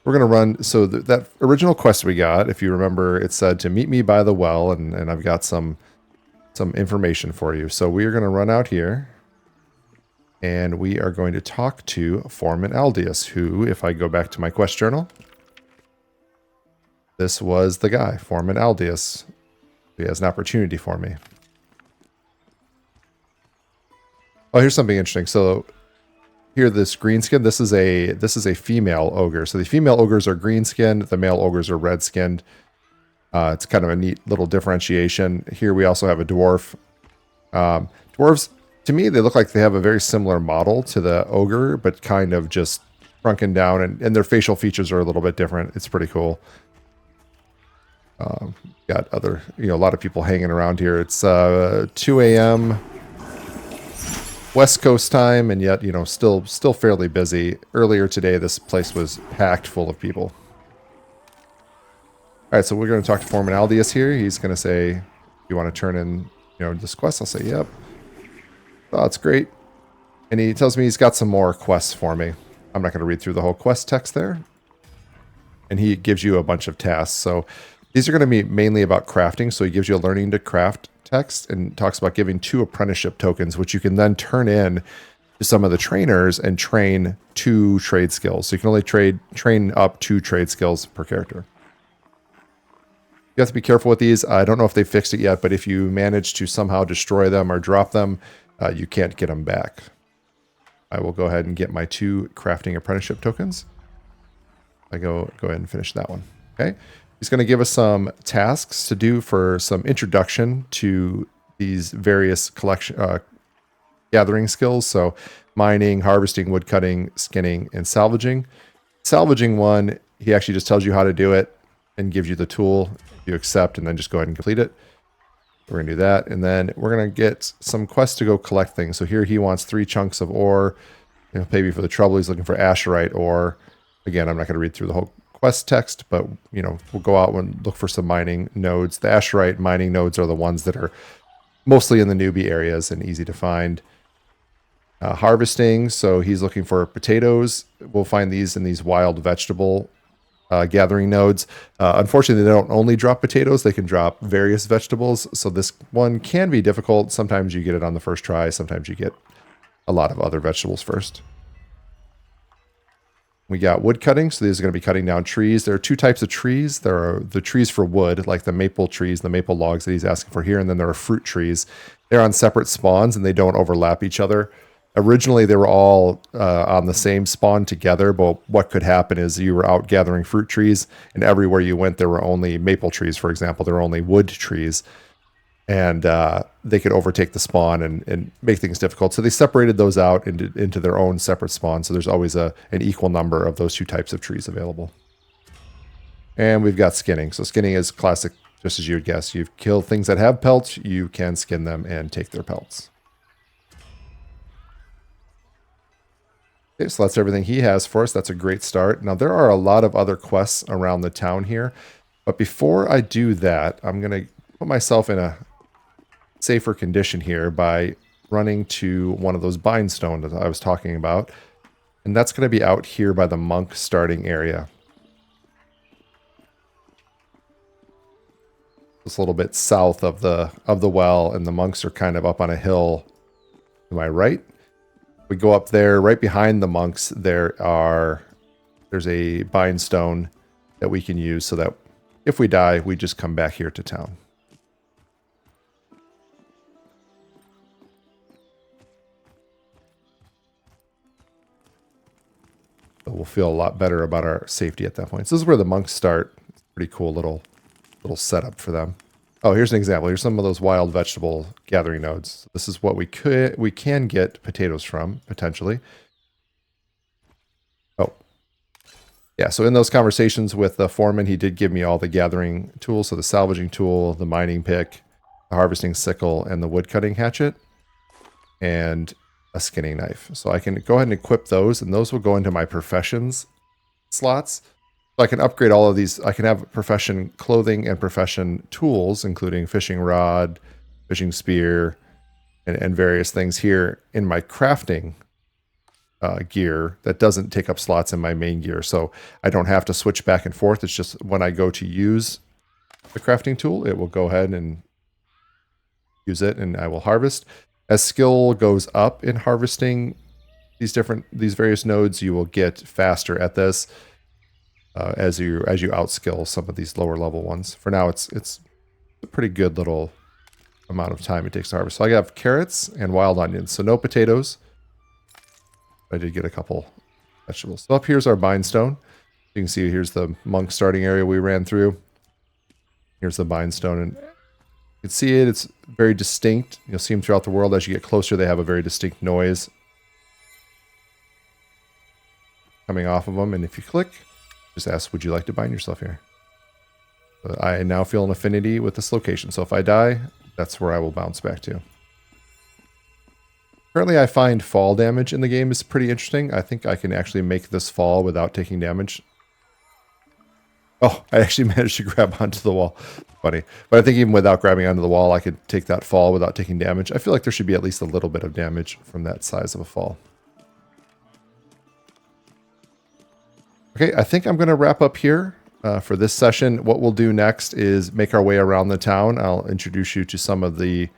We're going to run. So that original quest we got, if you remember, it said to meet me by the well, and I've got some information for you. So we are going to run out here and we are going to talk to Foreman Aldius, who, if I go back to my quest journal, this was the guy, Foreman Aldius. He has an opportunity for me. Oh, here's something interesting. So here, this green skin, this is a female ogre. So the female ogres are green skinned, the male ogres are red skinned. It's kind of a neat little differentiation. Here we also have a dwarf. Dwarves, to me, they look like they have a very similar model to the ogre, but kind of just shrunken down, and their facial features are a little bit different. It's pretty cool. Got other, a lot of people hanging around here. It's 2 a.m. West Coast time, and yet, still fairly busy. Earlier today, this place was packed full of people. All right, so we're going to talk to Foreman Aldius here. He's going to say, "You want to turn in, this quest?" I'll say, "Yep." "Oh, that's great." And he tells me he's got some more quests for me. I'm not going to read through the whole quest text there. And he gives you a bunch of tasks. So these are going to be mainly about crafting. So he gives you a learning to craft text and talks about giving 2 apprenticeship tokens, which you can then turn in to some of the trainers and train 2 trade skills. So you can only train up 2 trade skills per character. You have to be careful with these. I don't know if they fixed it yet, but if you manage to somehow destroy them or drop them, you can't get them back. I will go ahead and get my 2 crafting apprenticeship tokens. I go ahead and finish that one. Okay. He's going to give us some tasks to do for some introduction to these various gathering skills. So mining, harvesting, woodcutting, skinning, and salvaging. Salvaging one, he actually just tells you how to do it and gives you the tool. You accept and then just go ahead and complete it. We're going to do that. And then we're going to get some quests to go collect things. So here he wants 3 chunks of ore. He'll pay me for the trouble. He's looking for Asherite ore. Again, I'm not going to read through the whole quest text, but we'll go out and look for some mining nodes. The Asherite mining nodes are the ones that are mostly in the newbie areas and easy to find. Harvesting, so he's looking for potatoes. We'll find these in these wild vegetable gathering nodes. Unfortunately, they don't only drop potatoes, they can drop various vegetables. So this one can be difficult. Sometimes you get it on the first try. Sometimes you get a lot of other vegetables first. We got wood cutting. So these are going to be cutting down trees. There are 2 types of trees. There are the trees for wood, like the maple trees, the maple logs that he's asking for here. And then there are fruit trees. They're on separate spawns and they don't overlap each other. Originally, they were all on the same spawn together, but what could happen is you were out gathering fruit trees, and everywhere you went, there were only maple trees, for example. There were only wood trees, and they could overtake the spawn and make things difficult. So they separated those out into their own separate spawns, so there's always an equal number of those 2 types of trees available. And we've got skinning. So skinning is classic, just as you would guess. You kill things that have pelts, you can skin them and take their pelts. Okay, so that's everything he has for us. That's a great start. Now, there are a lot of other quests around the town here. But before I do that, I'm going to put myself in a safer condition here by running to one of those bindstones that I was talking about. And that's going to be out here by the monk starting area. Just a little bit south of the well, and the monks are kind of up on a hill to my right. We go up there, right behind the monks, there's a bindstone that we can use so that if we die, we just come back here to town. So we'll feel a lot better about our safety at that point. So this is where the monks start. It's a pretty cool little setup for them. Oh, here's an example. Here's some of those wild vegetable gathering nodes. This is what we can get potatoes from, potentially. Oh. Yeah, so in those conversations with the foreman, he did give me all the gathering tools. So the salvaging tool, the mining pick, the harvesting sickle, and the wood cutting hatchet. And a skinning knife. So I can go ahead and equip those, and those will go into my professions slots. So I can upgrade all of these. I can have profession clothing and profession tools, including fishing rod, fishing spear, and various things here in my crafting gear that doesn't take up slots in my main gear. So I don't have to switch back and forth. It's just when I go to use the crafting tool, it will go ahead and use it, and I will harvest. As skill goes up in harvesting these various nodes, you will get faster at this. As you outskill some of these lower level ones. For now, it's a pretty good little amount of time it takes to harvest. So I have carrots and wild onions. So no potatoes. I did get a couple vegetables. So up here's our bindstone. You can see here's the monk starting area we ran through. Here's the bindstone, and you can see it. It's very distinct. You'll see them throughout the world. As you get closer, they have a very distinct noise coming off of them. And if you click, just ask, would you like to bind yourself here? I now feel an affinity with this location. So if I die, that's where I will bounce back to. Currently, I find fall damage in the game is pretty interesting. I think I can actually make this fall without taking damage. Oh, I actually managed to grab onto the wall. Funny. But I think even without grabbing onto the wall, I could take that fall without taking damage. I feel like there should be at least a little bit of damage from that size of a fall. Okay, I think I'm going to wrap up here for this session. What we'll do next is make our way around the town. I'll introduce you to some of the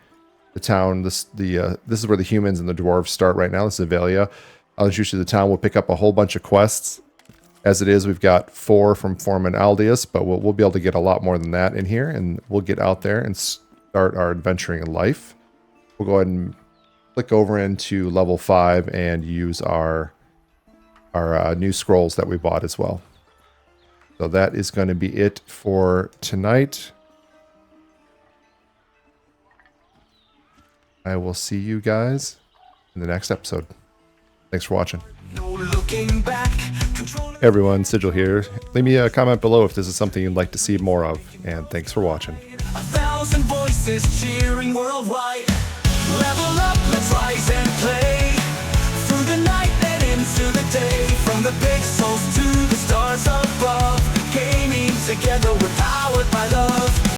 town. This is where the humans and the dwarves start right now. This is Avelia. I'll introduce you to the town. We'll pick up a whole bunch of quests. As it is, we've got 4 from Foreman Aldius, but we'll be able to get a lot more than that in here, and we'll get out there and start our adventuring life. We'll go ahead and click over into level 5 and use our new scrolls that we bought as well. So that is going to be it for tonight. I will see you guys in the next episode. Thanks for watching. No looking back. Hey everyone, Sigil here. Leave me a comment below if this is something you'd like to see more of, and thanks for watching. 1,000 voices cheering worldwide. Level up, let's rise and play. Through the night and into the day. From the pixels to the stars above. Gaming together, we're powered by love.